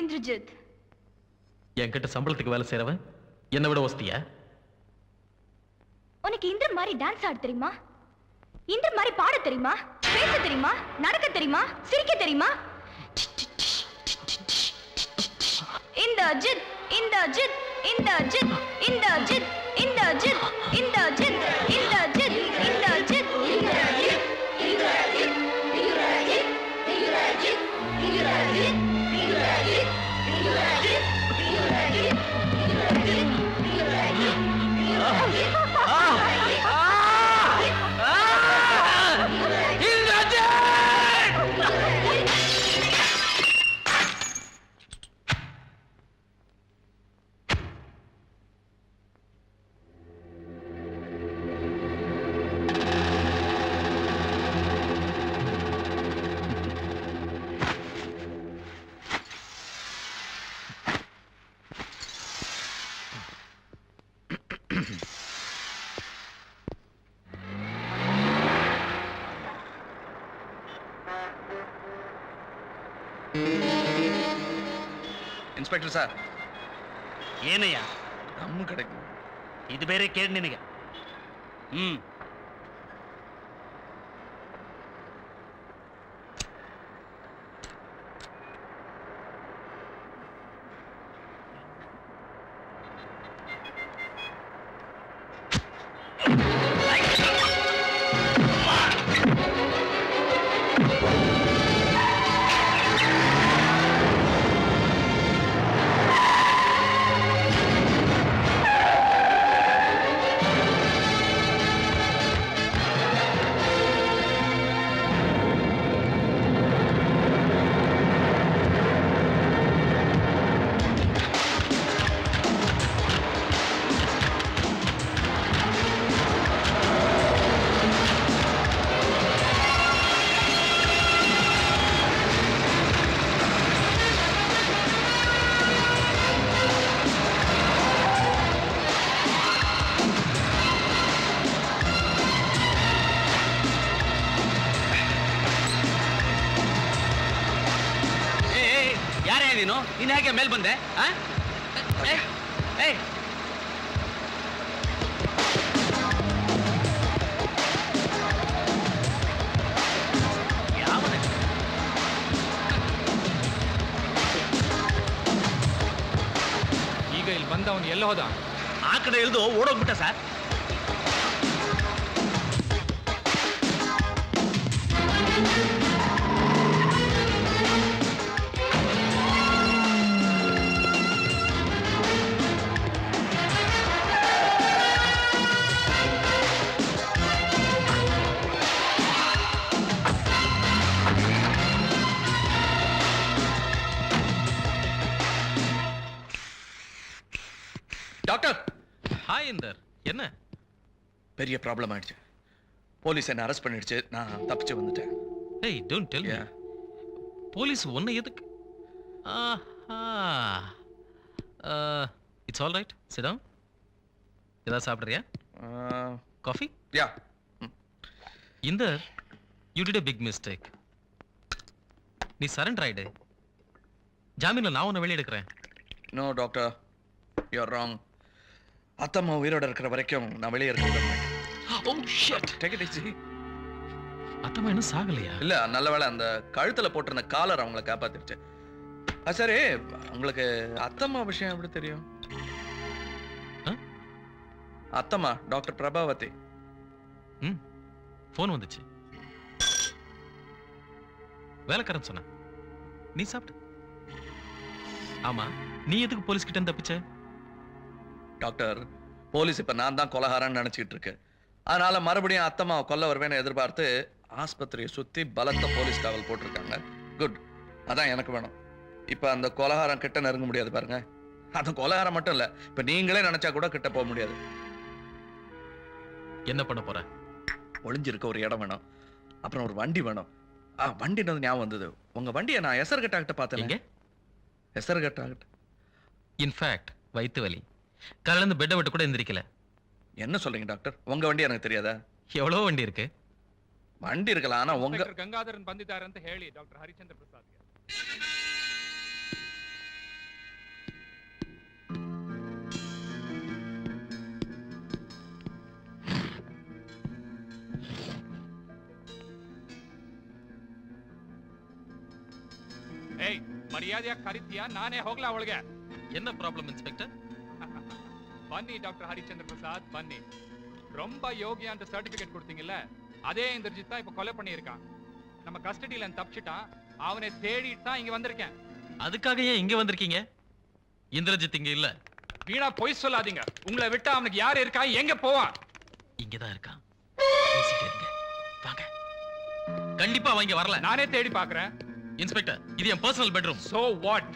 இந்திரஜித். என்கிட்ட சம்பளத்துக்கு வேலை செய்றவன் என்ன விட வசதியா? உனக்கு இந்திரன் மாதிரி டான்ஸ் ஆட தெரியுமா? இந்திரன் மாதிரி பாட தெரியுமா? பேச தெரியுமா? நடக்க தெரியுமா? சிரிக்க தெரியுமா? இந்திரஜித், இந்திரஜித், இந்திரஜித், இந்திரஜித், இந்திரஜித், இந்திரஜித், இந்திரஜித், இந்திரஜித், இந்திரஜித், இந்திரஜித், இந்திரஜித், இந்திரஜித், இந்திரஜித், இந்திரஜித், இந்திரஜித், இந்திரஜித், இந்திரஜித், இந்திரஜித். ಇನ್ಸ್ಪೆಕ್ಟರ್ ಸರ್ ಏನಯ್ಯ ನಮ್ಮ ಕಡೆಗೆ ಇದು ಬೇರೆ ಕೇಳಿ ನಿನಗೆ. ನೀನ್ ಹೇಗೆ ಮೇಲ್ ಬಂದೆ? ಈಗ ಇಲ್ಲಿ ಬಂದ ಅವನು ಎಲ್ಲ ಹೋದ? ಆ ಕಡೆ ಇಳಿದು ಓಡೋಗ್ಬಿಟ್ಟ ಸರ್. டாக்டர். ஹாய் இந்தர், என்ன பெரிய ப்ராப்ளம் ஆயிடுச்சு. போலீஸ் என்ன அரெஸ்ட் பண்ணிடுச்சு. நான் தப்பிச்சு வந்துட்டேன். ஏய், டோன்ட் டெல் மீ. போலீஸ் உன்னை எதுக்கு? It's all right, sit down. ஏதாவது சாப்பிட்றியா? Coffee? Yeah. Inder, you did a big mistake. நீ சரண்டர் ஆயிடு. ஜாமீன்ல நான் உன்னை வெளியே எடுக்கிறேன். No doctor, you are wrong. அத்தம்மா உயிரோட இருக்கிற வரைக்கும் நான் வெளியே இருக்கிறேன். Oh shit, take it easy. அத்தம்மா இன்னும் சாகலையா? இல்ல, நல்ல வேளை அந்த கழுத்துல போட்டிருந்த காலர் அவங்கள காப்பாத்திருச்சு. சரி, உங்களுக்கு அத்தம்மா விஷயம் எப்படி தெரியும்? அத்தம்மா டாக்டர் பிரபாவதி. போன் வந்துச்சு. வேலைக்காரன் சொன்ன. நீ சாப்பிட்டு. ஆமா, நீ எதுக்கு போலீஸ் கிட்ட தப்பிச்ச? டாக்டர், போலீஸ் இப்ப நான் தான் கொலகாரன்னு நினைச்சிட்டு இருக்கு. அதனால மறுபடியும் அத்தம்மா கொல்ல வருவேன்னு எதிர்பார்த்து ஆஸ்பத்திரியை சுத்தி பலத்த போலீஸ் காவல் போட்டிருக்காங்க. குட், அதான் எனக்கு வேணும். இப்ப அந்த கொலகாரம் கிட்ட நெருங்க முடியாது பாருங்க. அந்த கொலகாரம் மட்டும் இல்ல, இப்ப நீங்களே நினைச்சா கூட கிட்ட போக முடியாது. என்ன பண்ண போற? ஒளிஞ்சிருக்க ஒரு இடம் வேணும், அப்புறம் ஒரு வண்டி வேணும். வண்டினது ஞாபகம் வந்தது. உங்க வண்டியை நான் எசர்கட்டாகிட்ட பார்த்தேன். எசர்கட்டாகிட்ட. இன்ஃபேக்ட் வயிற்று வலி, காலையில பெட்டை விட்டு கூட எந்திரிக்கல. என்ன சொல்றீங்க டாக்டர்? உங்க வண்டி எனக்கு தெரியாதா? எவ்வளவு வண்டி இருக்கு. வண்டி இருக்கலாம், ஆனா உங்க ಗಂಗಾಧರನ್ ಬಂದಿದ್ದಾರೆ ಅಂತ ಹೇಳಿ ಡಾಕ್ಟರ್ ಹರಿಚಂದ್ರ ಪ್ರಸಾದ್ಗೆ. ಏಯ್ ಮರ್ಯಾದೆಯಾಗಿ ಕರಿತೀಯಾ ನಾನೇ ಹೋಗ್ಲಾ ಅವಳಿಗೆ என்ன ப்ராப்ளம் இன்ஸ்பெக்டர்? ಬನ್ನಿ ಡಾಕ್ಟರ್ ஹரிச்சந்திர பிரசாத் பன்னி ரொம்ப யோகியா அந்த சர்டிபிகேட் கொடுத்தீங்கல்ல அதே இந்திரஜித் தான் இப்ப கொலை பண்ணியிருக்கான் நம்ம கஸ்டடியில தப்பிச்சிட்டான் அவனை தேடிட்டு தான் இங்க வந்திருக்கேன் அதுக்காக ஏன் இங்க வந்திருக்கீங்க? இந்திரஜித் இங்க இல்ல. வீணா பொய் சொல்லாதீங்க உங்களை விட்டா அவனுக்கு யாரு இருக்கா எங்க போவான் இங்கதான் இருக்கான். பேசிட்டே இருங்க. வாங்க. கண்டிப்பா அவங்க வரல. நானே தேடி பாக்குறேன் இன்ஸ்பெக்டர், இது என் பர்சனல் பெட்ரூம். So what